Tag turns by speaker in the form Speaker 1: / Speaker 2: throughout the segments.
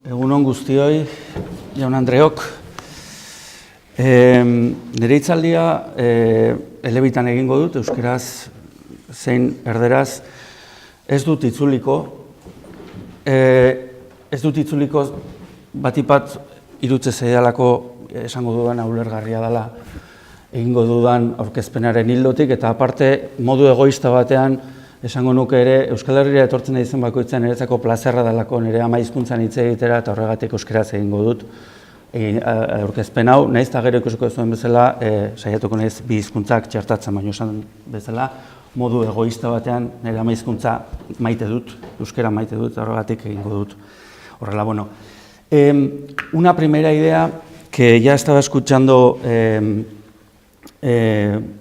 Speaker 1: Egun on guztioi, jaun Andreok. Nire hitzaldia elebitan egingo dut, euskeraz zein erderaz. Ez dut itzuliko batipat irutze zaidalako esango dudan ulergarria dela egingo dudan aurkezpenaren ildotik, eta aparte modu egoista batean esango nuke ere, Euskal Herria etortzen da izan bakoitzan niretzako plazerra delako nire ama hizkuntzan hitz egitera, eta horregatik euskeraz egingo dut aurkezpen hau. Nahiz eta gero ikusiko zuen bezala, saiatuko naiz bi hizkuntzak txertatzen, baina esan bezala, modu egoista batean nire ama hizkuntza maite dut, euskera maite dut, eta horregatik egingo dut. Horrela, bueno. Una primera idea que ya estaba escuchando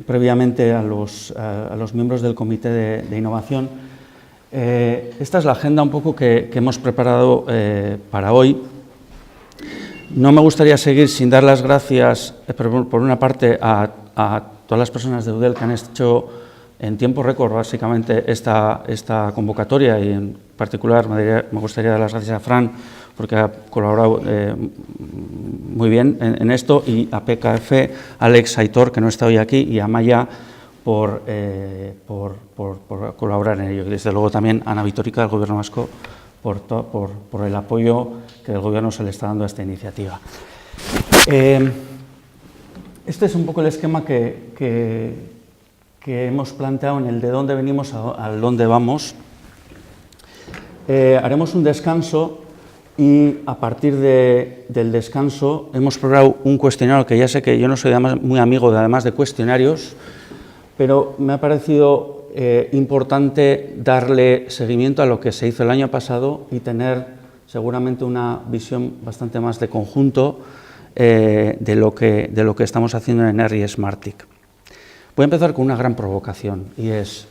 Speaker 1: previamente a los miembros del Comité de Innovación. Esta es la agenda un poco que hemos preparado para hoy. No me gustaría seguir sin dar las gracias, por una parte, a todas las personas de Eudel que han hecho en tiempo récord, básicamente, esta convocatoria, y en particular me gustaría dar las gracias a Fran, porque ha colaborado muy bien en esto, y a PKF, Alex, Aitor, que no está hoy aquí, y a Maya por colaborar en ello. Y desde luego también a Ana Vitórica, del Gobierno vasco, por el apoyo que el Gobierno se le está dando a esta iniciativa. Este es un poco el esquema que hemos planteado en el de dónde venimos a dónde vamos. Haremos un descanso. Y a partir del descanso hemos preparado un cuestionario que ya sé que yo no soy muy amigo además de cuestionarios, pero me ha parecido importante darle seguimiento a lo que se hizo el año pasado y tener seguramente una visión bastante más de conjunto de lo que estamos haciendo en ENER y Smarttic. Voy a empezar con una gran provocación, y es: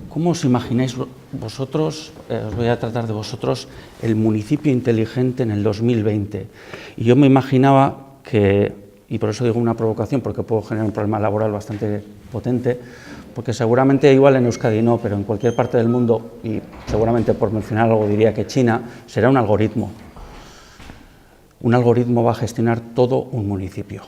Speaker 1: ¿cómo os imagináis vosotros, os voy a tratar de vosotros, el municipio inteligente en el 2020? Y yo me imaginaba que, y por eso digo una provocación, porque puedo generar un problema laboral bastante potente, porque seguramente igual en Euskadi no, pero en cualquier parte del mundo, y seguramente por mencionar algo diría que China, será un algoritmo. Un algoritmo va a gestionar todo un municipio.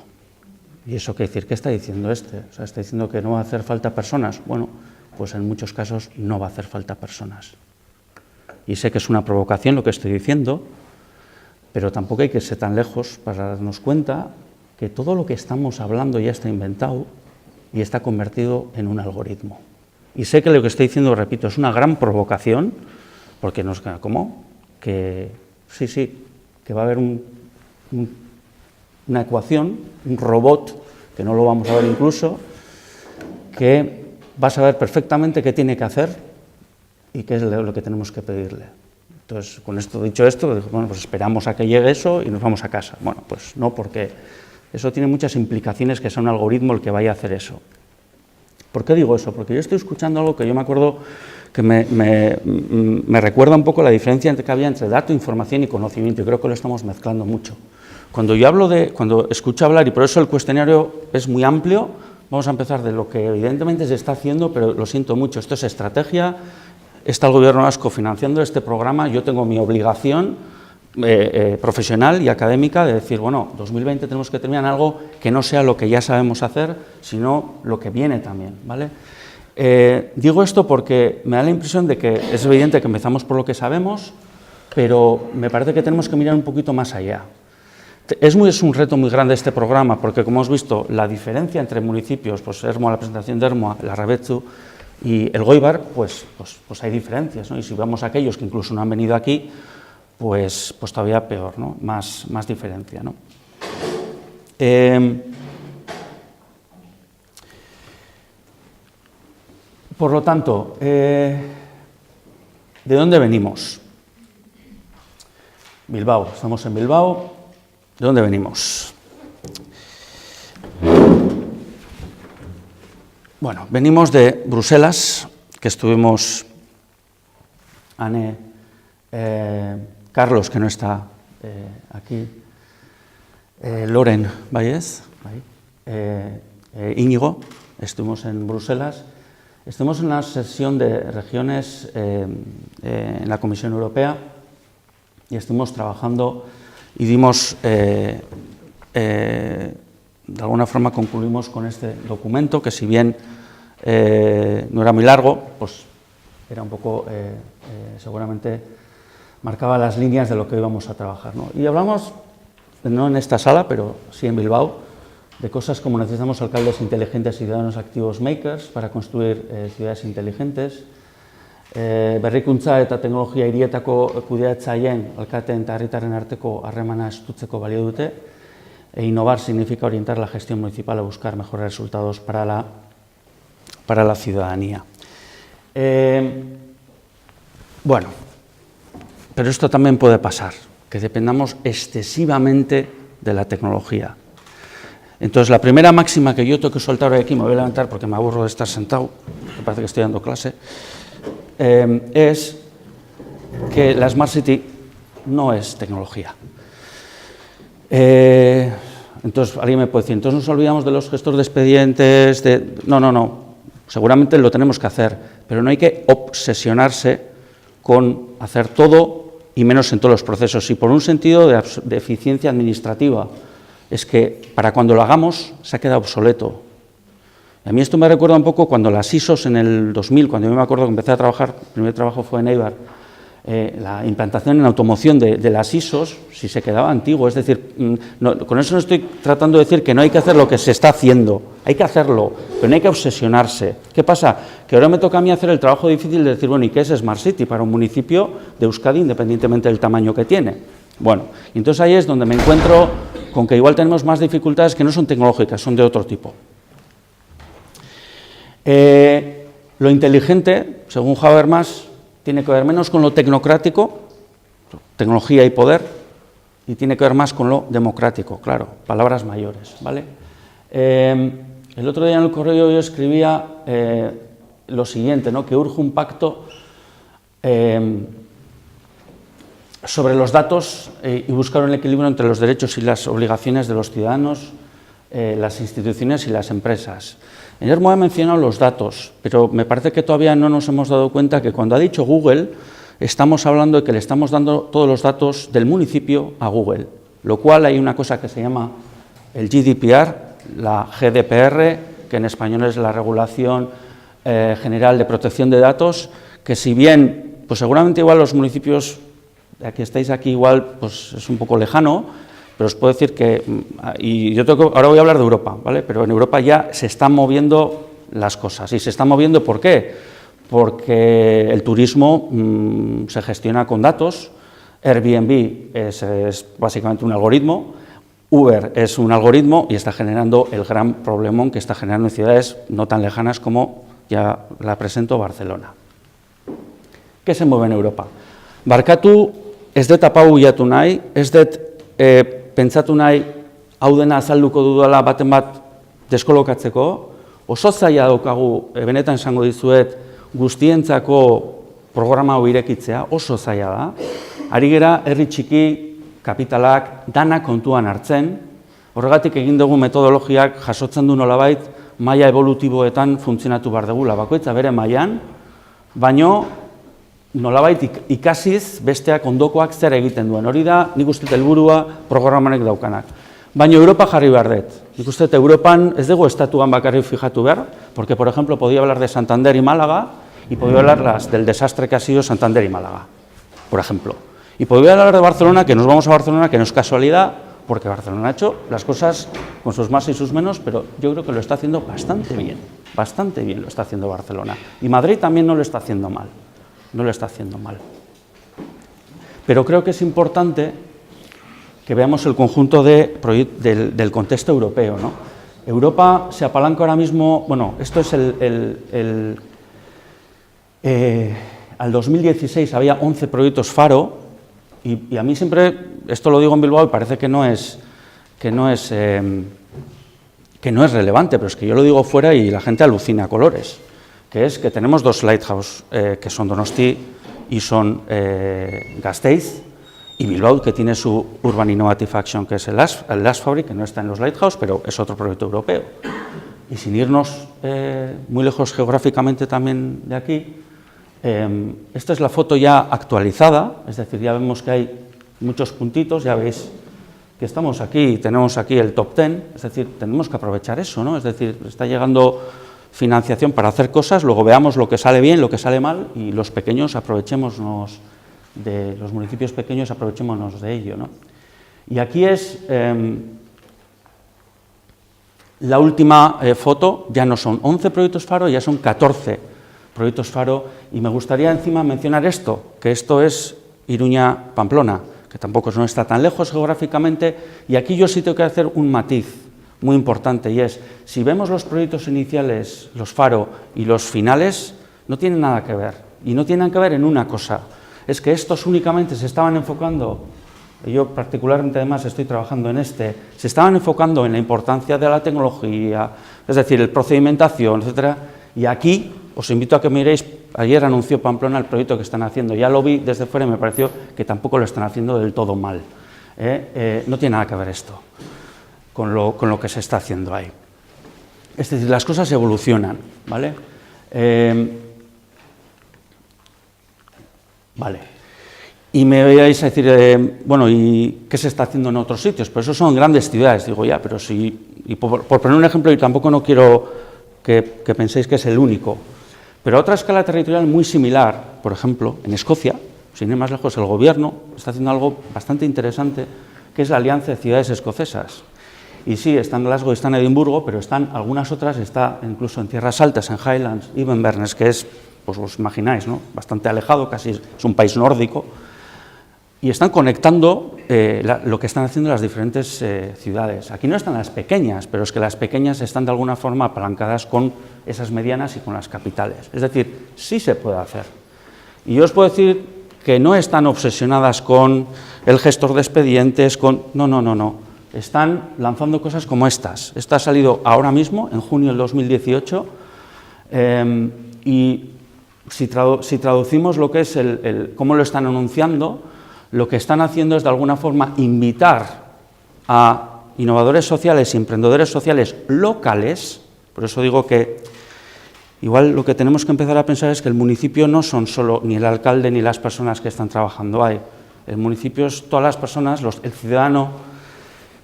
Speaker 1: ¿Y eso qué decir? ¿Qué está diciendo este? O sea, ¿está diciendo que no va a hacer falta personas? Bueno, pues en muchos casos no va a hacer falta personas. Y sé que es una provocación lo que estoy diciendo, pero tampoco hay que irse tan lejos para darnos cuenta que todo lo que estamos hablando ya está inventado y está convertido en un algoritmo. Y sé que lo que estoy diciendo, repito, es una gran provocación, porque nos queda como que sí, que va a haber una ecuación, un robot, que no lo vamos a ver incluso, que va a saber perfectamente qué tiene que hacer y qué es lo que tenemos que pedirle. Entonces, con esto dicho esto, bueno, pues esperamos a que llegue eso y nos vamos a casa. Bueno, pues no, porque eso tiene muchas implicaciones, que sea un algoritmo el que vaya a hacer eso. ¿Por qué digo eso? Porque yo estoy escuchando algo que yo me acuerdo que me recuerda un poco la diferencia que había entre dato, información y conocimiento, y creo que lo estamos mezclando mucho. Cuando escucho hablar, y por eso el cuestionario es muy amplio, vamos a empezar de lo que evidentemente se está haciendo, pero lo siento mucho, esto es estrategia, está el Gobierno vasco financiando este programa, yo tengo mi obligación profesional y académica de decir, bueno, 2020 tenemos que terminar en algo que no sea lo que ya sabemos hacer, sino lo que viene también, ¿vale? Digo esto porque me da la impresión de que es evidente que empezamos por lo que sabemos, pero me parece que tenemos que mirar un poquito más allá. Es un reto muy grande este programa, porque como hemos visto, la diferencia entre municipios, pues Ermua, la presentación de Ermua, la Rabetzu y el Goibar, pues hay diferencias, ¿no? Y si vamos a aquellos que incluso no han venido aquí, pues todavía peor, ¿no? Más diferencia, ¿no? Por lo tanto, ¿de dónde venimos? Bilbao, estamos en Bilbao. ¿De dónde venimos? Bueno, venimos de Bruselas, que estuvimos Anne, Carlos, que no está aquí, Loren Valles, Íñigo, estuvimos en Bruselas, estuvimos en una sesión de regiones en la Comisión Europea, y estuvimos trabajando y dimos, de alguna forma concluimos con este documento, que si bien no era muy largo, pues era un poco, seguramente marcaba las líneas de lo que íbamos a trabajar, ¿no? Y hablamos, no en esta sala, pero sí en Bilbao, de cosas como necesitamos alcaldes inteligentes y ciudadanos activos makers para construir ciudades inteligentes, berrikuntza eta teknologia hirietako kudeatzaileen alkateen eta herritarren arteko harremana estutzeko balio dute, e innovar significa orientar la gestión municipal a buscar mejores resultados para la ciudadanía. Bueno, pero esto también puede pasar, que dependamos excesivamente de la tecnología. Entonces, la primera máxima que yo tengo que soltar hoy aquí, me voy a levantar porque me aburro de estar sentado, me parece que estoy dando clase, es que la Smart City no es tecnología. Entonces, alguien me puede decir, entonces nos olvidamos de los gestores de expedientes, No, seguramente lo tenemos que hacer, pero no hay que obsesionarse con hacer todo y menos en todos los procesos. Y por un sentido de eficiencia administrativa, es que para cuando lo hagamos se ha quedado obsoleto. A mí esto me recuerda un poco cuando las ISOs en el 2000, cuando yo me acuerdo que empecé a trabajar, el primer trabajo fue en Eibar, la implantación en automoción de las ISOs, si se quedaba antiguo, es decir, con eso no estoy tratando de decir que no hay que hacer lo que se está haciendo, hay que hacerlo, pero no hay que obsesionarse. ¿Qué pasa? Que ahora me toca a mí hacer el trabajo difícil de decir, bueno, ¿y qué es Smart City para un municipio de Euskadi, independientemente del tamaño que tiene? Bueno, y entonces ahí es donde me encuentro con que igual tenemos más dificultades que no son tecnológicas, son de otro tipo. Lo inteligente, según Habermas, tiene que ver menos con lo tecnocrático, tecnología y poder, y tiene que ver más con lo democrático, claro, palabras mayores, ¿vale? El otro día en el correo yo escribía lo siguiente, ¿no? Que urge un pacto sobre los datos y buscar un equilibrio entre los derechos y las obligaciones de los ciudadanos, las instituciones y las empresas. Ayer me ha mencionado los datos, pero me parece que todavía no nos hemos dado cuenta que cuando ha dicho Google, estamos hablando de que le estamos dando todos los datos del municipio a Google, lo cual hay una cosa que se llama el GDPR, la GDPR, que en español es la Regulación General de Protección de Datos, que si bien, pues seguramente igual los municipios, ya que estáis aquí igual, pues es un poco lejano, pero os puedo decir que, y yo ahora voy a hablar de Europa, ¿vale? Pero en Europa ya se están moviendo las cosas, y se están moviendo, ¿por qué? Porque el turismo se gestiona con datos, Airbnb es básicamente un algoritmo, Uber es un algoritmo y está generando el gran problemón que está generando en ciudades no tan lejanas como ya la presento Barcelona. ¿Qué se mueve en Europa? Barkatu ez dut apau bilatu nahi, ez dut pentsatu nahi hau dena azalduko dudala baten bat deskolokatzeko, oso zaila daukagu, benetan esango dizuet, guztientzako programa hau irekitzea, oso zaila da. Ari gera, herri txiki, kapitalak, dana kontuan hartzen, horregatik egin dugu metodologiak jasotzen du nolabait, maila evolutiboetan funtzionatu behar dugula, bakoitza bere mailan, baino nolabait ikasiz besteak ondokoak zer egiten duen. Hori da, nik uste helburua programanek daukanak. Baina Europa jarri behar dut. Nik uste Europan ez dugu estatuan bakarrik fijatu behar, porque, por ejemplo, podía hablar de Santander y Málaga, y podía hablar del desastre que ha sido Santander y Málaga, por ejemplo. Y podía hablar de Barcelona, que nos vamos a Barcelona, que no es casualidad, porque Barcelona ha hecho las cosas con sus más y sus menos, pero yo creo que lo está haciendo bastante bien lo está haciendo Barcelona. Y Madrid también no lo está haciendo mal. No lo está haciendo mal. Pero creo que es importante que veamos el conjunto del contexto europeo, ¿no? Europa se apalanca ahora mismo, bueno, esto es al 2016 había 11 proyectos Faro, y a mí siempre, esto lo digo en Bilbao y parece que no es relevante, pero es que yo lo digo fuera y la gente alucina a colores. Que es que tenemos dos lighthouse, que son Donosti y son Gasteiz, y Bilbao, que tiene su Urban Innovative Action, que es el Last Fabric, que no está en los lighthouse, pero es otro proyecto europeo. Y sin irnos muy lejos geográficamente también de aquí, esta es la foto ya actualizada, es decir, ya vemos que hay muchos puntitos, ya veis que estamos aquí, tenemos aquí el top 10, es decir, tenemos que aprovechar eso, ¿no? Es decir, está llegando financiación para hacer cosas, luego veamos lo que sale bien, lo que sale mal, y los pequeños aprovechémonos de los municipios pequeños, aprovechémonos de ello, ¿no? Y aquí es la última foto, ya no son 11 proyectos Faro, ya son 14 proyectos Faro, y me gustaría encima mencionar esto, que esto es Iruña-Pamplona, que tampoco no está tan lejos geográficamente, y aquí yo sí tengo que hacer un matiz muy importante, y es, si vemos los proyectos iniciales, los Faro, y los finales, no tienen nada que ver, y no tienen que ver en una cosa, es que estos únicamente se estaban enfocando, yo particularmente además estoy trabajando en se estaban enfocando en la importancia de la tecnología, es decir, el procedimentación, etcétera, y aquí os invito a que miréis, ayer anunció Pamplona el proyecto que están haciendo, ya lo vi desde fuera y me pareció que tampoco lo están haciendo del todo mal, no tiene nada que ver esto con lo que se está haciendo ahí. Es decir, las cosas evolucionan, ¿vale? Vale. Y me vais a decir, bueno, ¿y qué se está haciendo en otros sitios? Pues eso son grandes ciudades, digo ya, pero sí, y por poner un ejemplo, y tampoco no quiero que penséis que es el único, pero a otra escala territorial muy similar, por ejemplo, en Escocia, sin ir más lejos, el gobierno está haciendo algo bastante interesante, que es la Alianza de Ciudades Escocesas. Y sí, está en Glasgow, está en Edimburgo, pero están algunas otras, está incluso en Tierras Altas, en Highlands, Inverness, que es, pues os imagináis, ¿no?, bastante alejado, casi es un país nórdico, y están conectando lo que están haciendo las diferentes ciudades. Aquí no están las pequeñas, pero es que las pequeñas están de alguna forma apalancadas con esas medianas y con las capitales. Es decir, sí se puede hacer. Y yo os puedo decir que no están obsesionadas con el gestor de expedientes, no. Están lanzando cosas como estas. Esta ha salido ahora mismo, en junio del 2018, y si traducimos lo que es cómo lo están anunciando, lo que están haciendo es de alguna forma invitar a innovadores sociales y emprendedores sociales locales, por eso digo que igual lo que tenemos que empezar a pensar es que el municipio no son solo ni el alcalde ni las personas que están trabajando ahí, el municipio es todas las personas, el ciudadano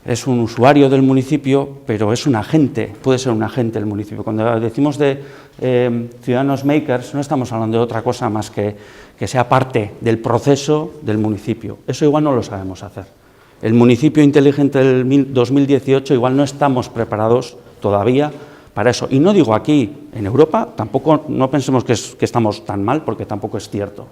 Speaker 1: es un usuario del municipio, pero es un agente, puede ser un agente del municipio. Cuando decimos de ciudadanos makers, no estamos hablando de otra cosa más que sea parte del proceso del municipio. Eso igual no lo sabemos hacer. El municipio inteligente del 2018 igual no estamos preparados todavía para eso. Y no digo aquí, en Europa, tampoco no pensemos que estamos tan mal, porque tampoco es cierto.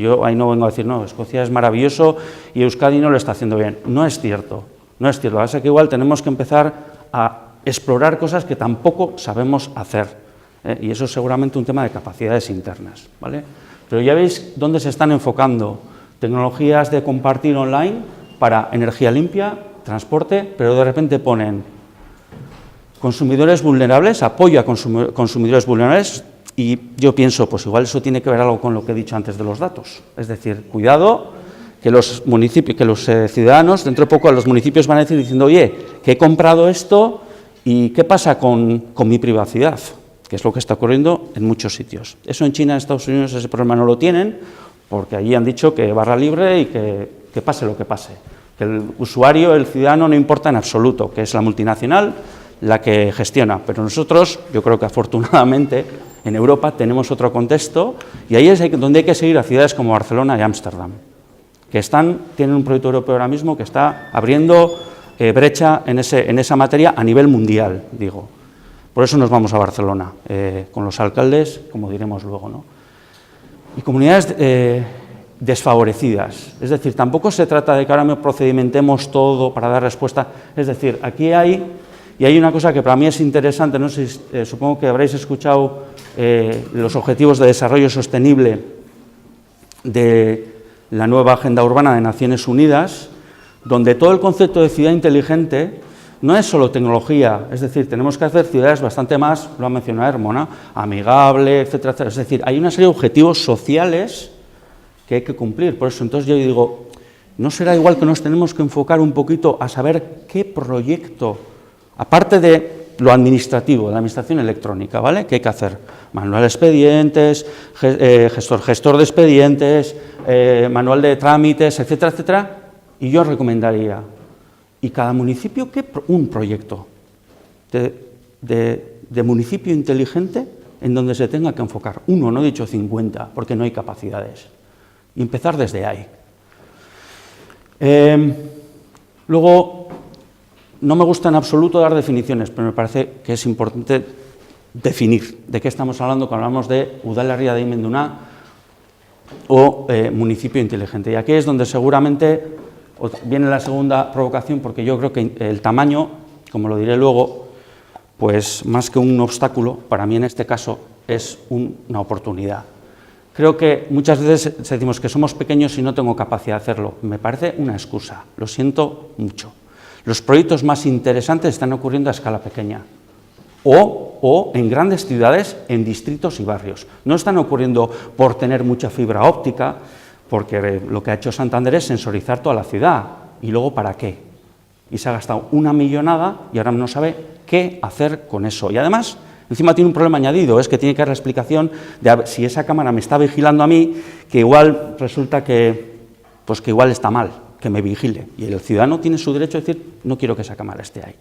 Speaker 1: Yo ahí no vengo a decir, no, Escocia es maravilloso y Euskadi no lo está haciendo bien. No es cierto. No es cierto, es que igual tenemos que empezar a explorar cosas que tampoco sabemos hacer, y eso es seguramente un tema de capacidades internas, ¿vale? Pero ya veis dónde se están enfocando tecnologías de compartir online para energía limpia, transporte, pero de repente ponen consumidores vulnerables, apoyo a consumidores vulnerables, y yo pienso, pues igual eso tiene que ver algo con lo que he dicho antes de los datos, es decir, cuidado, que los municipios, que los ciudadanos, dentro de poco a los municipios van a decir diciendo, oye, que he comprado esto y ¿qué pasa con mi privacidad? Que es lo que está ocurriendo en muchos sitios. Eso en China, en Estados Unidos, ese problema no lo tienen, porque allí han dicho que barra libre y que pase lo que pase. Que el usuario, el ciudadano, no importa en absoluto, que es la multinacional la que gestiona. Pero nosotros, yo creo que afortunadamente, en Europa tenemos otro contexto, y ahí es donde hay que seguir a ciudades como Barcelona y Ámsterdam, que tienen un proyecto europeo ahora mismo que está abriendo brecha en esa materia a nivel mundial, digo. Por eso nos vamos a Barcelona, con los alcaldes, como diremos luego, ¿no? Y comunidades desfavorecidas, es decir, tampoco se trata de que ahora procedimentemos todo para dar respuesta, es decir, aquí hay una cosa que para mí es interesante, no sé, supongo que habréis escuchado los Objetivos de Desarrollo Sostenible de la nueva Agenda Urbana de Naciones Unidas, donde todo el concepto de ciudad inteligente no es solo tecnología, es decir, tenemos que hacer ciudades bastante más, lo ha mencionado Hermona, amigable, etcétera, etcétera. Es decir, hay una serie de objetivos sociales que hay que cumplir. Por eso, entonces yo digo, ¿no será igual que nos tenemos que enfocar un poquito a saber qué proyecto, aparte de lo administrativo, la administración electrónica, ¿vale?, que hay que hacer? Manual de expedientes, gestor de expedientes, manual de trámites, etcétera, etcétera. y yo recomendaría, y cada municipio, un proyecto de municipio inteligente en donde se tenga que enfocar. Uno, no he dicho 50, porque no hay capacidades. Y empezar desde ahí. Luego, no me gusta en absoluto dar definiciones, pero me parece que es importante definir de qué estamos hablando cuando hablamos de Udalerria Deimenduna o municipio inteligente. Y aquí es donde seguramente viene la segunda provocación, porque yo creo que el tamaño, como lo diré luego, pues más que un obstáculo, para mí en este caso es una oportunidad. Creo que muchas veces decimos que somos pequeños y no tengo capacidad de hacerlo. Me parece una excusa, lo siento mucho. Los proyectos más interesantes están ocurriendo a escala pequeña o en grandes ciudades, en distritos y barrios. No están ocurriendo por tener mucha fibra óptica, porque lo que ha hecho Santander es sensorizar toda la ciudad. ¿Y luego para qué? Y se ha gastado una millonada y ahora no sabe qué hacer con eso. Y además, encima tiene un problema añadido, es que tiene que dar la explicación de si esa cámara me está vigilando a mí, que igual resulta que igual está mal, que me vigile. Y el ciudadano tiene su derecho a decir, no quiero que esa cámara esté ahí.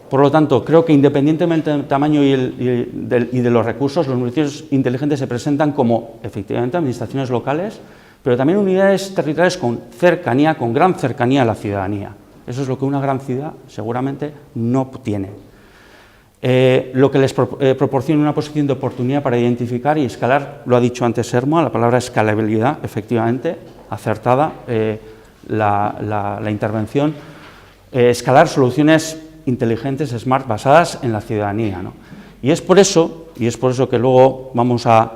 Speaker 1: Por lo tanto, creo que independientemente del tamaño y de los recursos, los municipios inteligentes se presentan como, efectivamente, administraciones locales, pero también unidades territoriales con cercanía, con gran cercanía a la ciudadanía. Eso es lo que una gran ciudad seguramente no tiene. Lo que les proporciona una posición de oportunidad para identificar y escalar, lo ha dicho antes Hermo, la palabra escalabilidad, efectivamente, acertada la intervención, escalar soluciones inteligentes, smart, basadas en la ciudadanía, ¿no? Y es por eso que luego vamos a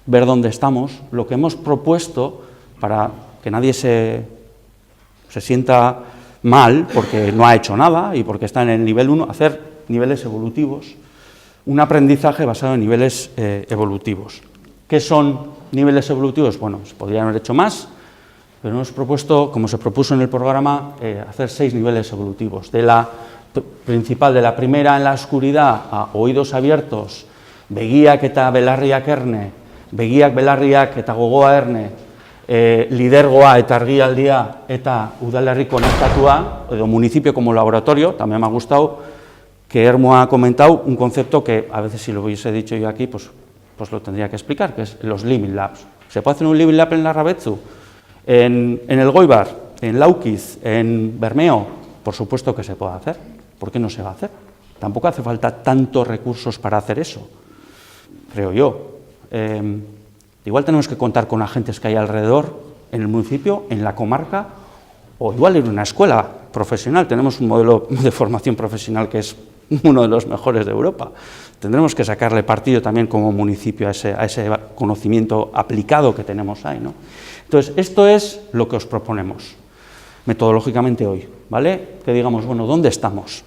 Speaker 1: ver dónde estamos, lo que hemos propuesto para que nadie se sienta mal porque no ha hecho nada y porque está en el nivel 1, hacer niveles evolutivos, un aprendizaje basado en niveles evolutivos. ¿Qué son niveles evolutivos? Bueno, se podrían haber hecho más, pero hemos propuesto, como se propuso en el programa, hacer 6 niveles evolutivos. De la principal, de la primera en la oscuridad a oídos abiertos, begiak eta belarriak erne, begiak belarriak eta gogoa erne, lidergoa eta argialdia eta udalerri konektatua, o municipio como laboratorio, también me ha gustado que Hermo ha comentado un concepto que a veces si lo hubiese dicho yo aquí, pues lo tendría que explicar, que es los Living Labs. ¿Se puede hacer un Living Lab en Larrabetzu? En el Goibar, en Laukiz, en Bermeo, por supuesto que se puede hacer. ¿Por qué no se va a hacer? Tampoco hace falta tantos recursos para hacer eso, creo yo. Igual tenemos que contar con agentes que hay alrededor, en el municipio, en la comarca, o igual en una escuela profesional. Tenemos un modelo de formación profesional que es uno de los mejores de Europa. Tendremos que sacarle partido también como municipio a ese conocimiento aplicado que tenemos ahí, ¿no? Entonces, esto es lo que os proponemos metodológicamente hoy, ¿vale? Que digamos, bueno, ¿dónde estamos?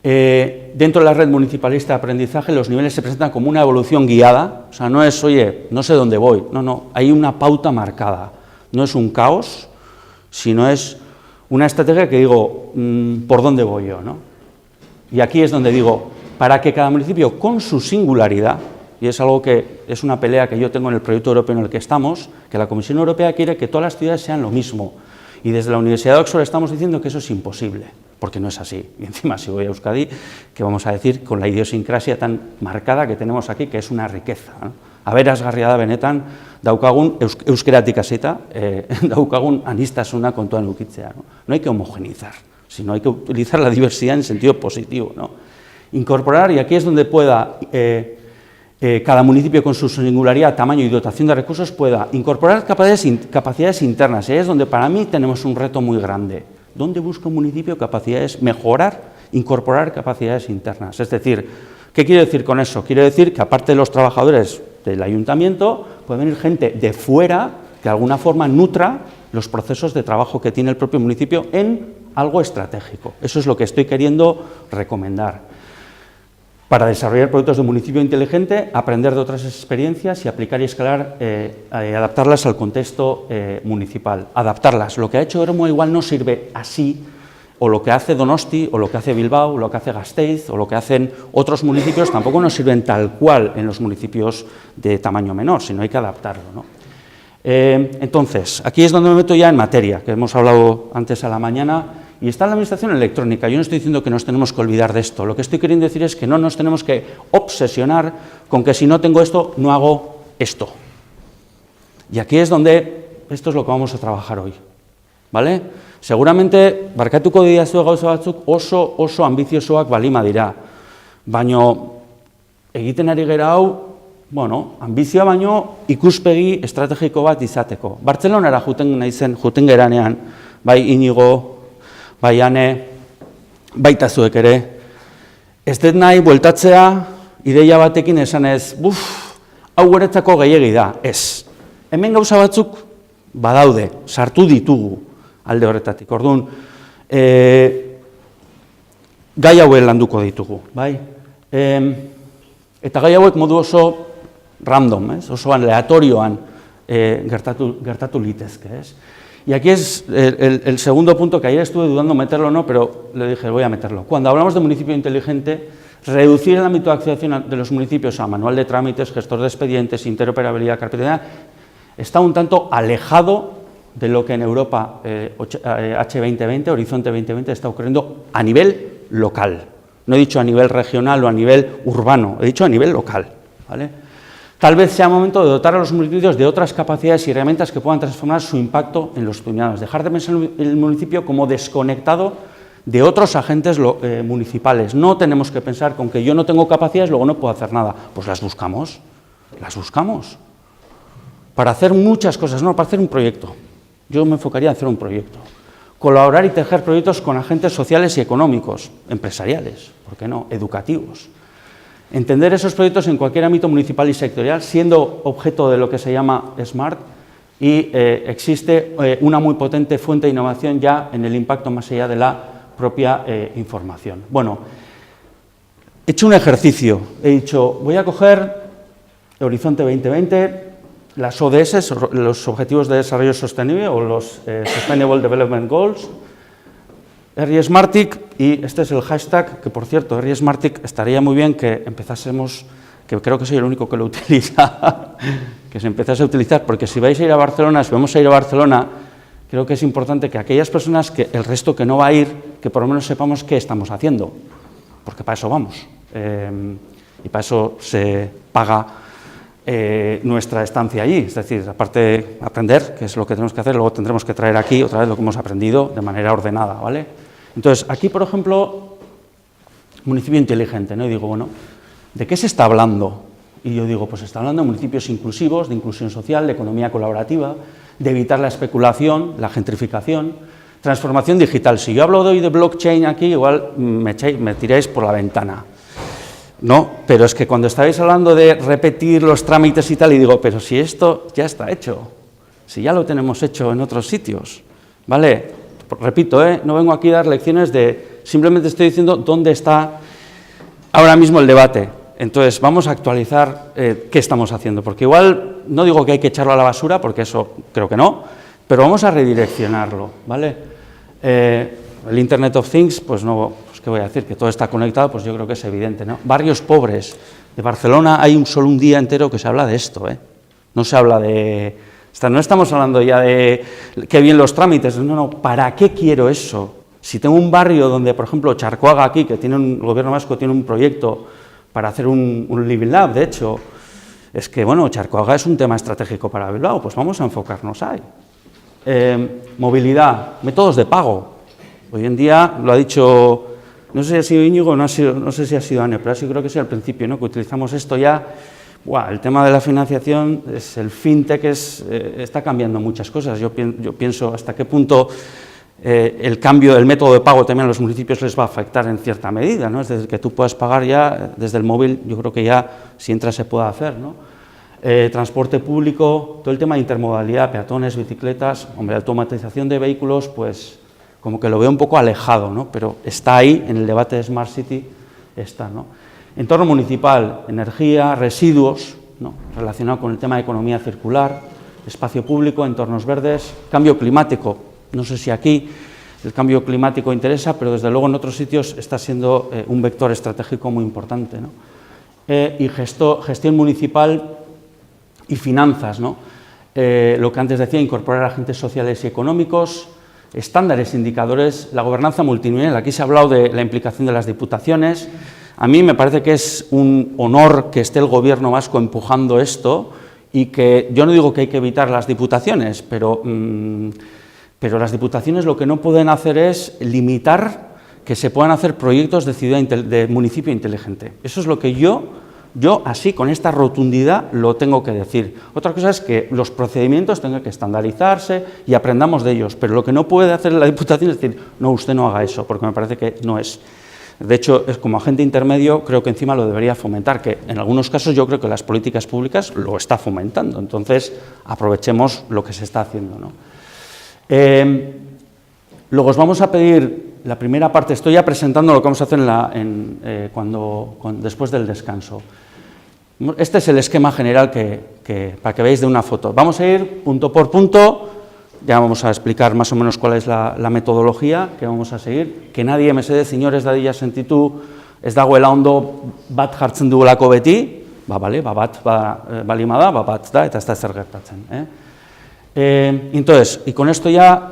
Speaker 1: Dentro de la red municipalista de aprendizaje, los niveles se presentan como una evolución guiada, o sea, no es, oye, no sé dónde voy, no, hay una pauta marcada, no es un caos, sino es una estrategia que digo, ¿por dónde voy yo, no? Y aquí es donde digo, para que cada municipio con su singularidad, y es algo que es una pelea que yo tengo en el proyecto europeo en el que estamos, que la Comisión Europea quiere que todas las ciudades sean lo mismo, y desde la Universidad de Oxford estamos diciendo que eso es imposible, porque no es así. Y encima, si voy a Euskadi, que vamos a decir con la idiosincrasia tan marcada que tenemos aquí, que es una riqueza, ¿no? Aberasgarria da benetan, daukagun euskeratik hasita, daukagun aniztasuna kontuan edukitzea, ¿no? No hay que homogeneizar, sino hay que utilizar la diversidad en sentido positivo, ¿no? Incorporar, y aquí es donde pueda cada municipio con su singularidad, tamaño y dotación de recursos pueda incorporar capacidades internas. Y ahí es donde para mí tenemos un reto muy grande. ¿Dónde busca un municipio capacidades? Mejorar, incorporar capacidades internas. Es decir, ¿qué quiero decir con eso? Quiero decir que aparte de los trabajadores del ayuntamiento, puede venir gente de fuera que de alguna forma nutra los procesos de trabajo que tiene el propio municipio en algo estratégico. Eso es lo que estoy queriendo recomendar. Para desarrollar proyectos de municipio inteligente, aprender de otras experiencias y aplicar y escalar, adaptarlas al contexto municipal. Adaptarlas. Lo que ha hecho Hermo igual no sirve así, o lo que hace Donosti, o lo que hace Bilbao, o lo que hace Gasteiz, o lo que hacen otros municipios, tampoco nos sirven tal cual en los municipios de tamaño menor, sino hay que adaptarlo, ¿no? Entonces, aquí es donde me meto ya en materia, que hemos hablado antes a la mañana, y está la administración electrónica. Yo no estoy diciendo que nos tenemos que olvidar de esto, lo que estoy queriendo decir es que no nos tenemos que obsesionar con que si no tengo esto, no hago esto. Y aquí es donde, esto es lo que vamos a trabajar hoy, ¿vale? Seguramente, barkatuko didazue gauza batzuk oso ambiziosoak balima dira, baina egiten ari gera hau, bueno, ambizioa baino ikuspegi estrategiko bat izateko. Bartzelonara juten geranean, bai Inigo, bai Ane, baita zuek ere, ez dut nahi bueltatzea ideia batekin esanez, hau guretzako gehiegi da, ez. Hemen gauza batzuk badaude, sartu ditugu alde horretatik. Orduan, gai hauen landuko ditugu, bai? Eta gai hauek modu oso random, oso aleatorioan gertatu litezke, ez? Y aquí es el segundo punto que ayer estuve dudando meterlo o no, pero le dije, voy a meterlo. Cuando hablamos de municipio inteligente, reducir el ámbito de actuación de los municipios a manual de trámites, gestor de expedientes, interoperabilidad, carpetaria, está un tanto alejado de lo que en Europa H2020, Horizonte 2020, está ocurriendo a nivel local. No he dicho a nivel regional o a nivel urbano, he dicho a nivel local, ¿vale? Tal vez sea momento de dotar a los municipios de otras capacidades y herramientas que puedan transformar su impacto en los ciudadanos. Dejar de pensar en el municipio como desconectado de otros agentes municipales. No tenemos que pensar con que yo no tengo capacidades, luego no puedo hacer nada. Pues las buscamos. Para hacer muchas cosas, no, para hacer un proyecto. Yo me enfocaría en hacer un proyecto. Colaborar y tejer proyectos con agentes sociales y económicos, empresariales, ¿por qué no?, educativos. Entender esos proyectos en cualquier ámbito municipal y sectorial, siendo objeto de lo que se llama SMART, y existe una muy potente fuente de innovación ya en el impacto más allá de la propia información. Bueno, he hecho un ejercicio, he dicho, voy a coger Horizonte 2020, las ODS, los Objetivos de Desarrollo Sostenible, o los Sustainable Development Goals, Herri Smartik, y este es el hashtag, que por cierto, Herri Smartik, estaría muy bien que empezásemos, que creo que soy el único que lo utiliza, que se empezase a utilizar, porque si vais a ir a Barcelona, si vamos a ir a Barcelona, creo que es importante que aquellas personas, que el resto que no va a ir, que por lo menos sepamos qué estamos haciendo, porque para eso vamos, y para eso se paga nuestra estancia allí, es decir, aparte de aprender, que es lo que tenemos que hacer, luego tendremos que traer aquí otra vez lo que hemos aprendido de manera ordenada, ¿vale? Entonces, aquí, por ejemplo, municipio inteligente, ¿no? Y digo, bueno, ¿de qué se está hablando? Y yo digo, pues se está hablando de municipios inclusivos, de inclusión social, de economía colaborativa, de evitar la especulación, la gentrificación, transformación digital. Si yo hablo hoy de blockchain aquí, igual me tiráis por la ventana. No, pero es que cuando estáis hablando de repetir los trámites y tal, y digo, pero si esto ya está hecho, si ya lo tenemos hecho en otros sitios, ¿vale? Repito, no vengo aquí a dar lecciones de, simplemente estoy diciendo dónde está ahora mismo el debate. Entonces, vamos a actualizar qué estamos haciendo, porque igual no digo que hay que echarlo a la basura, porque eso creo que no, pero vamos a redireccionarlo, ¿vale? El Internet of Things, pues no, pues qué voy a decir, que todo está conectado, pues yo creo que es evidente, ¿no? Barrios pobres de Barcelona, hay solo un día entero que se habla de esto, no se habla de... No estamos hablando ya de qué bien los trámites, no, ¿para qué quiero eso? Si tengo un barrio donde, por ejemplo, Charcoaga aquí, que el gobierno vasco tiene un proyecto para hacer un Living Lab, de hecho, es que, bueno, Charcoaga es un tema estratégico para Bilbao, pues vamos a enfocarnos ahí. Movilidad, métodos de pago. Hoy en día, lo ha dicho, no sé si ha sido Íñigo, no sé si ha sido Ane, pero sí creo que es al principio, ¿no?, que utilizamos esto ya. El tema de la financiación, el fintech está cambiando muchas cosas. Yo pienso hasta qué punto el cambio del método de pago también a los municipios les va a afectar en cierta medida, ¿no? Es decir, que tú puedas pagar ya desde el móvil, yo creo que ya si entras se puede hacer, ¿no? Transporte público, todo el tema de intermodalidad, peatones, bicicletas, hombre, automatización de vehículos, pues como que lo veo un poco alejado, ¿no? Pero está ahí, en el debate de Smart City está, ¿no? Entorno municipal, energía, residuos, ¿no?, relacionado con el tema de economía circular, espacio público, entornos verdes, cambio climático. No sé si aquí el cambio climático interesa, pero desde luego en otros sitios está siendo un vector estratégico muy importante, ¿no? Y gestión municipal y finanzas, ¿no? lo que antes decía, incorporar agentes sociales y económicos, estándares, indicadores, la gobernanza multinivel. Aquí se ha hablado de la implicación de las diputaciones. A mí me parece que es un honor que esté el gobierno vasco empujando esto y que yo no digo que hay que evitar las diputaciones, pero las diputaciones lo que no pueden hacer es limitar que se puedan hacer proyectos de ciudad, de municipio inteligente. Eso es lo que yo así, con esta rotundidad, lo tengo que decir. Otra cosa es que los procedimientos tengan que estandarizarse y aprendamos de ellos, pero lo que no puede hacer la Diputación es decir, no, usted no haga eso, porque me parece que no es. De hecho, es como agente intermedio, creo que encima lo debería fomentar, que en algunos casos yo creo que las políticas públicas lo está fomentando, entonces aprovechemos lo que se está haciendo, ¿no? Luego os vamos a pedir la primera parte, estoy ya presentando lo que vamos a hacer después del descanso. Este es el esquema general para que veáis de una foto. Vamos a ir punto por punto, ya vamos a explicar más o menos cuál es la metodología que vamos a seguir, que nadie mesedez, inor ez dadila sentitu, ez dagoela ondo bat jartzen dugulako beti, bale, bat balima da, bat da, eta ez da zer gertatzen. Entonces, y con esto ya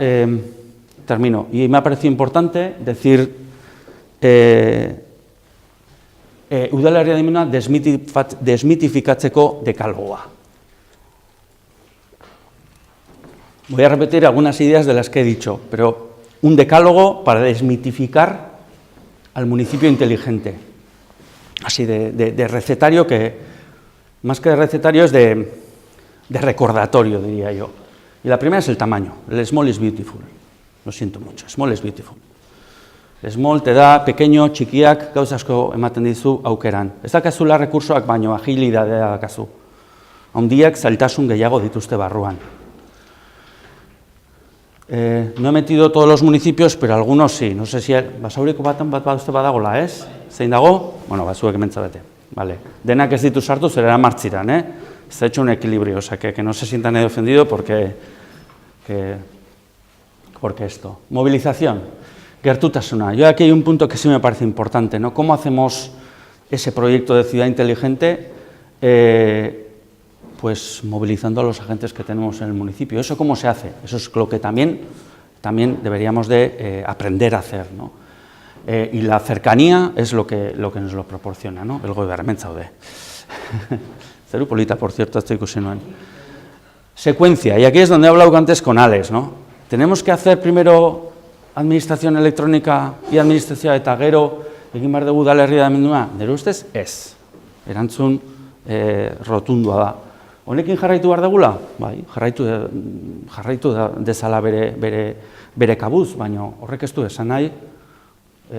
Speaker 1: termino, y me ha parecido importante decir, udalerria dimena desmitifikatzeko dekalogoa. Voy a repetir algunas ideas de las que he dicho, pero un decálogo para desmitificar al municipio inteligente, así de recetario, que más que de recetario es de recordatorio, diría yo. Y la primera es el tamaño, el small is beautiful, lo siento mucho, small is beautiful. Small te da pequeño, txikiak, gauza asko ematen dizu aukeran. Ez dakazula rekursoak baino, agilidadea dakazu. Handiak zailtasun gehiago dituzte barruan. No he metido todos los municipios, pero algunos sí. No sé si Basauriko bat uste badagola, ez? Zein dago? Bueno, zuek hementzabete. Vale. Denak ez ditu sartu, zerera martziran, Se ha hecho un equilibrio, o sea, que no se sientan ofendido porque esto. Movilización. Gertutasuna. Yo aquí hay un punto que sí me parece importante, ¿no? ¿Cómo hacemos ese proyecto de ciudad inteligente? Pues movilizando a los agentes que tenemos en el municipio. ¿Eso cómo se hace? Eso es lo que también deberíamos de aprender a hacer, ¿no? Y la cercanía es lo que nos lo proporciona, ¿no? El gobierno zaude. Zeru polita, por cierto, estoy ikusi nuen. Secuencia, y aquí es donde he hablado antes con Alex, ¿no? Tenemos que hacer primero administración electrónica y administrazioa eta gero egin behar dugu udalerria damendua, nire ustez ez. Erantzun rotundua da. Honekin jarraitu behar dugula? Bai, jarraitu dezala bere kabuz, baina horrek ez du esan nahi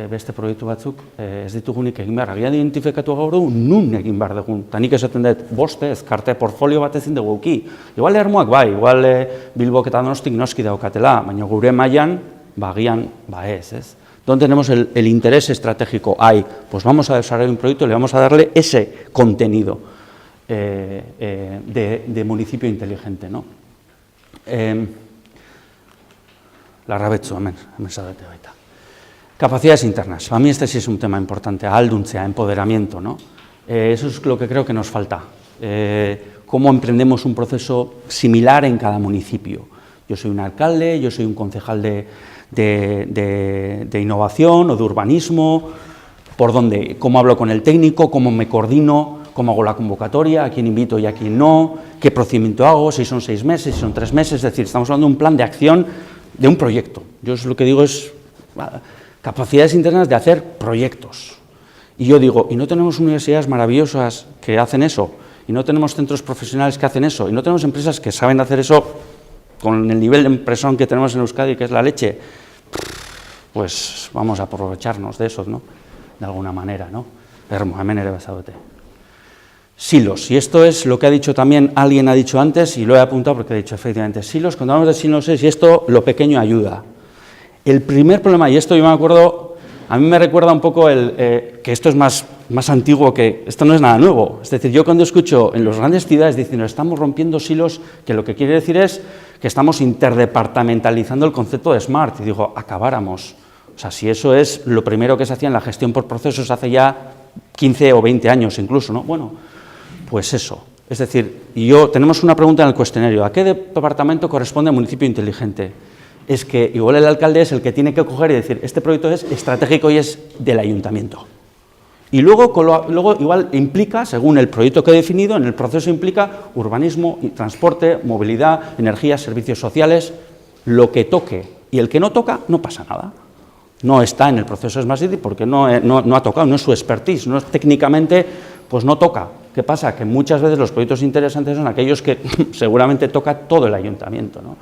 Speaker 1: beste proiektu batzuk ez ditugunik egin behar. Agian identifikatu gaur dugu, nun egin behar dugun. Eta nik esaten dut, bostez, karte portfolio bat ezin dugu auki. Igual ermuak bai, igual Bilbok eta Donostik noski daukatela, baina gure mailan, bagian, ez. ¿Dónde tenemos el interés estratégico? Ahí, pues vamos a desarrollar un proyecto y le vamos a darle ese contenido de municipio inteligente, ¿no? Larrabetzu, hemen zaudete baita. Capacidades internas. Para mí este sí es un tema importante, ahalduntzea, empoderamiento, ¿no? Eso es lo que creo que nos falta. Cómo emprendemos un proceso similar en cada municipio. Yo soy un alcalde, yo soy un concejal de innovación o de urbanismo, por dónde, cómo hablo con el técnico, cómo me coordino, cómo hago la convocatoria, a quién invito y a quién no, qué procedimiento hago, si son 6 meses, si son 3 meses, es decir, estamos hablando de un plan de acción de un proyecto. Yo lo que digo es capacidades internas de hacer proyectos. Y yo digo, ¿y no tenemos universidades maravillosas que hacen eso? ¿Y no tenemos centros profesionales que hacen eso? ¿Y no tenemos empresas que saben hacer eso con el nivel de impresión que tenemos en Euskadi, que es la leche? Pues vamos a aprovecharnos de eso, ¿no? De alguna manera, ¿no? Hemen ere bazaudete. Silos, y esto es lo que ha dicho también, alguien ha dicho antes, y lo he apuntado porque he dicho efectivamente, silos, cuando hablamos de silos es, y esto, lo pequeño ayuda. El primer problema, y esto yo me acuerdo, a mí me recuerda un poco que esto es más antiguo, que esto no es nada nuevo. Es decir, yo cuando escucho en las grandes ciudades diciendo estamos rompiendo silos, que lo que quiere decir es que estamos interdepartamentalizando el concepto de SMART, y digo, acabáramos. O sea, si eso es lo primero que se hacía en la gestión por procesos hace ya 15 o 20 años incluso, ¿no? Bueno, pues eso. Es decir, tenemos una pregunta en el cuestionario, ¿a qué departamento corresponde municipio inteligente? Es que igual el alcalde es el que tiene que coger y decir, este proyecto es estratégico y es del ayuntamiento. Y luego igual implica, según el proyecto que he definido, en el proceso implica urbanismo, transporte, movilidad, energía, servicios sociales, lo que toque. Y el que no toca, no pasa nada. No está en el proceso Smart City porque no ha tocado, no es su expertise, no es técnicamente, pues no toca. ¿Qué pasa? Que muchas veces los proyectos interesantes son aquellos que seguramente toca todo el ayuntamiento, ¿no?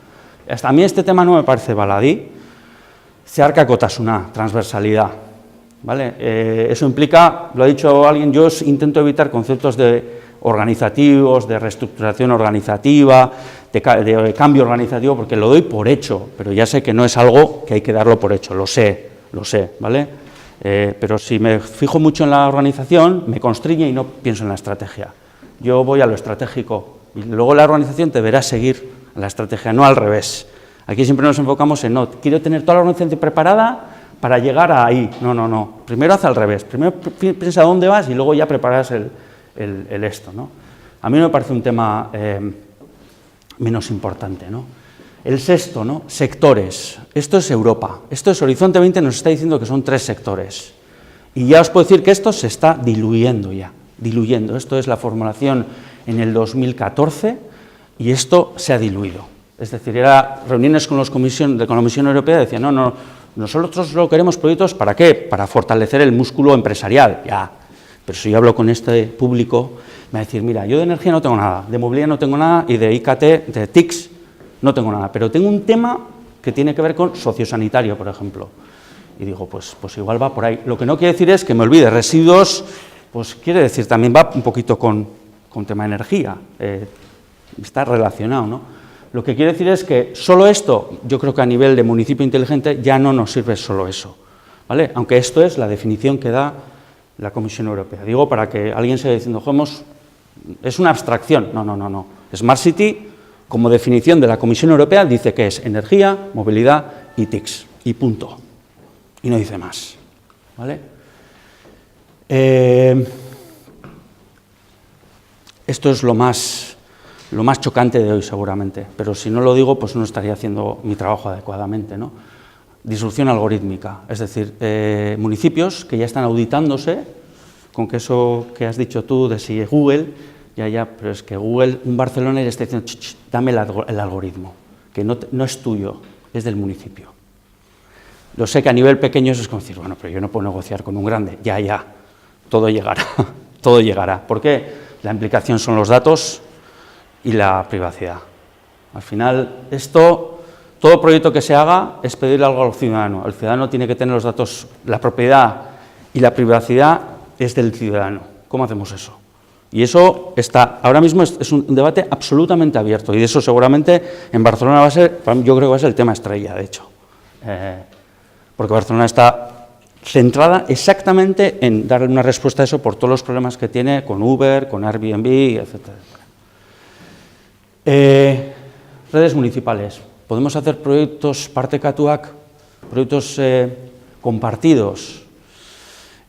Speaker 1: Hasta a mí este tema no me parece baladí, zeharkakotasuna, transversalidad, ¿vale? Eso implica, lo ha dicho alguien, yo intento evitar conceptos organizativos, de reestructuración organizativa, de cambio organizativo, porque lo doy por hecho, pero ya sé que no es algo que hay que darlo por hecho, lo sé, ¿vale? Pero si me fijo mucho en la organización, me constriñe y no pienso en la estrategia. Yo voy a lo estratégico y luego la organización deberá seguir la estrategia, no al revés. Aquí siempre nos enfocamos en, no, quiero tener toda la organización preparada para llegar a ahí. No. Primero haz al revés. Primero piensa dónde vas y luego ya preparas el esto, ¿no? A mí me parece un tema menos importante, ¿no? El sexto, ¿no? Sectores. Esto es Europa. Esto es Horizonte 20, nos está diciendo que son 3 sectores. Y ya os puedo decir que esto se está diluyendo ya, diluyendo. Esto es la formulación en el 2014 y esto se ha diluido. Es decir, era reuniones con la Comisión Europea, decían, no, nosotros solo queremos proyectos, ¿para qué? Para fortalecer el músculo empresarial, ya. Pero si yo hablo con este público, me va a decir, mira, yo de energía no tengo nada, de movilidad no tengo nada y de IKT, de TICs, no tengo nada, pero tengo un tema que tiene que ver con sociosanitario, por ejemplo. Y digo, pues igual va por ahí. Lo que no quiere decir es que me olvide residuos, pues quiere decir también va un poquito con tema de energía, está relacionado, ¿no? Lo que quiere decir es que solo esto, yo creo que a nivel de municipio inteligente ya no nos sirve solo eso, ¿vale? Aunque esto es la definición que da la Comisión Europea. Digo, para que alguien se vaya diciendo, es una abstracción. No. Smart City, como definición de la Comisión Europea, dice que es energía, movilidad y TICs, y punto. Y no dice más, ¿vale? Esto es lo más chocante de hoy, seguramente, pero si no lo digo, pues no estaría haciendo mi trabajo adecuadamente, ¿no? Disrupción algorítmica, es decir, municipios que ya están auditándose, con que eso que has dicho tú de si Google, pero es que Google, un Barcelona, le está diciendo, dame el algoritmo, que no es tuyo, es del municipio. Lo sé que a nivel pequeño eso es como decir, bueno, pero yo no puedo negociar con un grande, ya, todo llegará, todo llegará. ¿Por qué? La implicación son los datos y la privacidad. Al final, todo proyecto que se haga es pedirle algo al ciudadano. El ciudadano tiene que tener los datos, la propiedad y la privacidad es del ciudadano. ¿Cómo hacemos eso? Y eso ahora mismo es un debate absolutamente abierto y de eso seguramente en Barcelona va a ser, yo creo que va a ser el tema estrella, de hecho. Porque Barcelona está centrada exactamente en darle una respuesta a eso por todos los problemas que tiene con Uber, con Airbnb, etcétera. Redes municipales. Podemos hacer proyectos partekatuak, proyectos compartidos,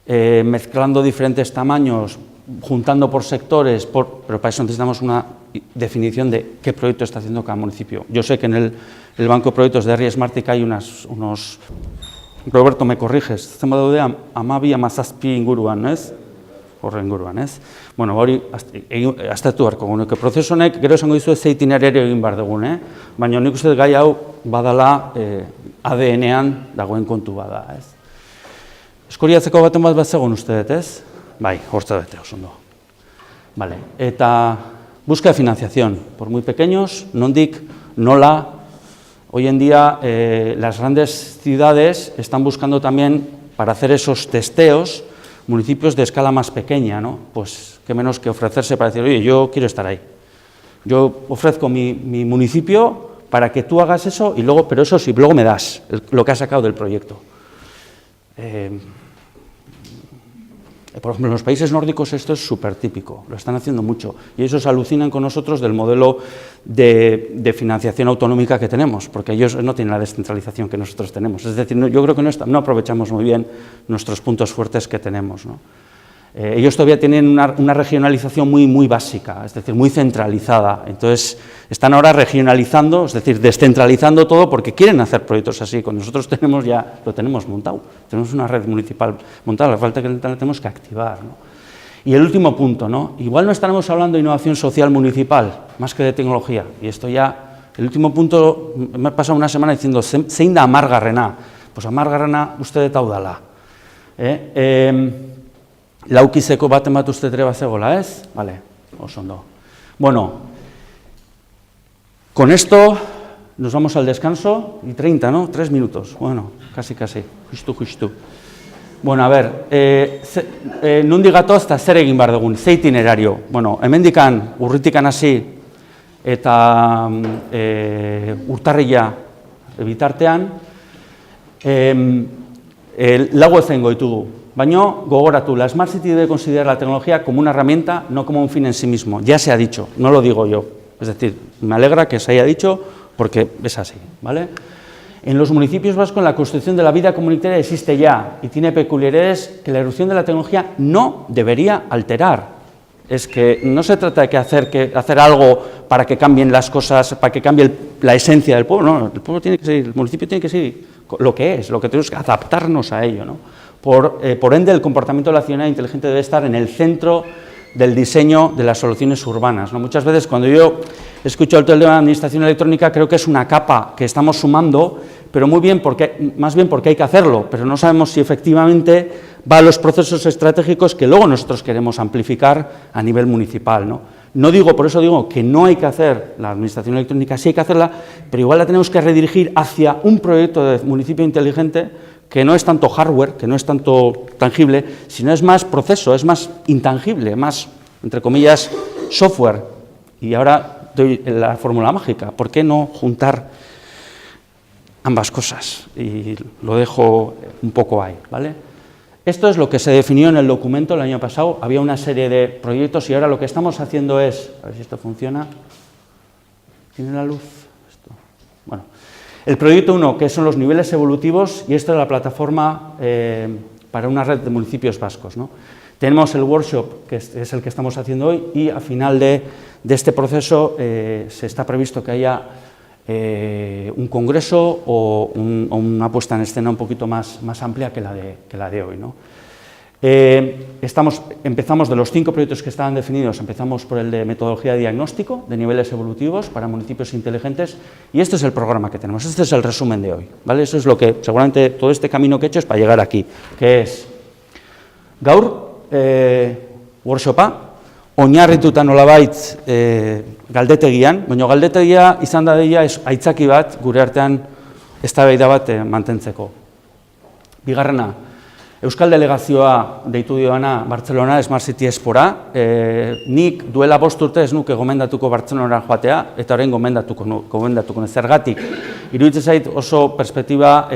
Speaker 1: mezclando diferentes tamaños, juntando por sectores, pero para eso necesitamos una definición de qué proyecto está haciendo cada municipio. Yo sé que en el banco de proyectos de Herri Smartik hay unos, Roberto, me corriges, zenbat daude, 12, 17 inguruan, ez? Horren inguruan, ez? Bueno, hori, aztertu beharko genuke. Prozesu honek, gero esango dizu ze itinerario egin behar dugun, baina nik uste gai hau badala ADN-ean dagoen kontu bada, ez? Eskoriatzeko baten bat zegoen uste dut, ez? Bai, hortza bete, oso ondo. Vale, eta busca de financiación, por muy pequeños, nondik, nola. Hoy en día las grandes ciudades están buscando también, para hacer esos testeos, municipios de escala más pequeña, ¿no? Pues qué menos que ofrecerse para decir, oye, yo quiero estar ahí. Yo ofrezco mi municipio para que tú hagas eso, y luego, pero eso sí, luego me das lo que has sacado del proyecto. Por ejemplo, en los países nórdicos esto es súper típico, lo están haciendo mucho, y ellos alucinan con nosotros del modelo de financiación autonómica que tenemos, porque ellos no tienen la descentralización que nosotros tenemos. Es decir, yo creo que no aprovechamos muy bien nuestros puntos fuertes que tenemos, ¿no? Ellos todavía tienen una regionalización muy básica, es decir, muy centralizada. Entonces, están ahora regionalizando, es decir, descentralizando todo porque quieren hacer proyectos así. Con nosotros ya lo tenemos montado, tenemos una red municipal montada, la falta que la tenemos que activar, ¿no? Y el último punto, ¿no? Igual no estaremos hablando de innovación social municipal, más que de tecnología, y esto ya, el último punto, me he pasado una semana diciendo, zein da amargarrena, pues amargarrena uste dut hau dala. Laukizeko baten bat uste ere bazegola, ¿ez? Vale, oso ondo. Bueno, con esto nos vamos al descanso, y 30, ¿no? 3 minutos, bueno, casi, justu. Bueno, a ver, nondik gatoz eta zer egin behar dugun, ze itinerario. Bueno, hemendikan, urritikan hasi eta urtarrila bitartean, lau ezengo ditugu. Baina, gogoratu, la Smart City debe considerar la tecnología como una herramienta, no como un fin en sí mismo. Ya se ha dicho, no lo digo yo. Es decir, me alegra que se haya dicho porque es así, ¿vale? En los municipios vascos la construcción de la vida comunitaria existe ya y tiene peculiaridades que la irrupción de la tecnología no debería alterar. Es que no se trata de hacer algo para que cambien las cosas, para que cambie la esencia del pueblo, no, el pueblo tiene que seguir, el municipio tiene que seguir lo que es, lo que tenemos que adaptarnos a ello, ¿no? Por ende, el comportamiento de la ciudadanía inteligente debe estar en el centro del diseño de las soluciones urbanas, ¿no? Muchas veces cuando yo escucho el tema de la administración electrónica creo que es una capa que estamos sumando, pero más bien porque hay que hacerlo, pero no sabemos si efectivamente va a los procesos estratégicos que luego nosotros queremos amplificar a nivel municipal, ¿no? Por eso digo que no hay que hacer la administración electrónica, sí hay que hacerla, pero igual la tenemos que redirigir hacia un proyecto de municipio inteligente que no es tanto hardware, que no es tanto tangible, sino es más proceso, es más intangible, más, entre comillas, software. Y ahora doy la fórmula mágica, ¿por qué no juntar ambas cosas? Y lo dejo un poco ahí, ¿vale? Esto es lo que se definió en el documento el año pasado, había una serie de proyectos y ahora lo que estamos haciendo es, a ver si esto funciona, ¿tiene la luz? Esto. Bueno. El proyecto 1, que son los niveles evolutivos, y esto es la plataforma para una red de municipios vascos, ¿no? Tenemos el workshop, que es el que estamos haciendo hoy, y al final de este proceso se está previsto que haya un congreso o una puesta en escena un poquito más amplia que la de hoy, ¿no? Empezamos de los 5 proyectos que estaban definidos, empezamos por el de metodología de diagnóstico de niveles evolutivos para municipios inteligentes y este es el programa que tenemos, este es el resumen de hoy, ¿vale? Eso es lo que seguramente todo este camino que he hecho es para llegar aquí, que es gaur workshopa, oinarrituta nolabait galdetegian, baina galdetegia izan dadila aitzaki bat gure artean eztabaida bat mantentzeko. Bigarrena, Euskal Delegazioa deitu dioana Bartzelona Smart City Expora, nik duela 5 urte ez nuke gomendatuko Bartzelonara joatea, eta orain gomendatuko zergatik. Iruditzen zait oso perspektiba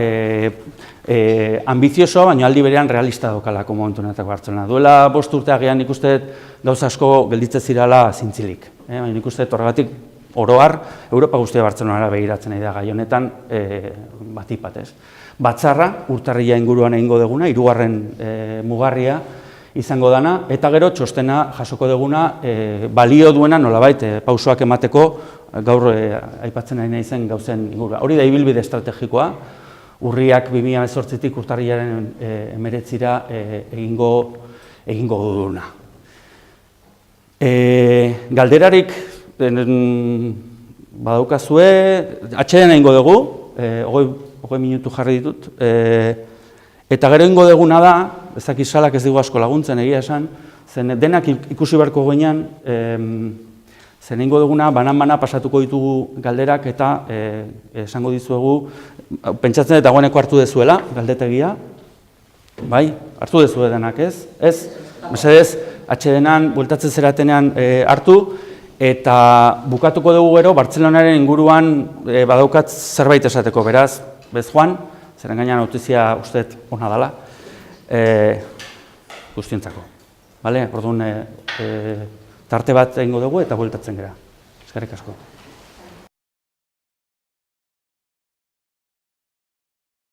Speaker 1: ambiziosoa, baina aldi berean realista daukalako momentu honetako Bartzelona. Duela 5 urte agian nik uste gauza asko gelditzen zirala zintzilik. Baina nik uste horregatik oroar, Europa guztia Bartzelonara begiratzen nahi da gai honetan batipat ez. Batzarra, urtarrila inguruan egingo deguna, 3. mugarria izango dana, eta gero txostena jasoko deguna balio duena nolabait pausoak emateko gaur aipatzen ari naizen gauzen ingurua. Hori da ibilbide estrategikoa, urriak 2018tik urtarrilaren 19ra egingo duguna. Galderarik badaukazue, atxeden egingo dugu, 20 minutu jarri ditut, eta gero egingo duguna da, ez dakit salak ez digu asko laguntzen egia esan, zen denak ikusi beharko genean, zen egingo duguna, banan-bana pasatuko ditugu galderak eta esango dizuegu, pentsatzen eta dagoeneko hartu dezuela, galdetegia, bai, hartu dezue denak ez, mesedez, atxedenan, bueltatzen zeratenean hartu, eta bukatuko dugu gero, Bartzelonaren inguruan badaukat zerbait esateko, beraz, bez joan, zeren gainean notizia usteet ona dela, guztientzako. Orduan, tarte bat egingo dugu eta bueltatzen gara. Eskerrik asko.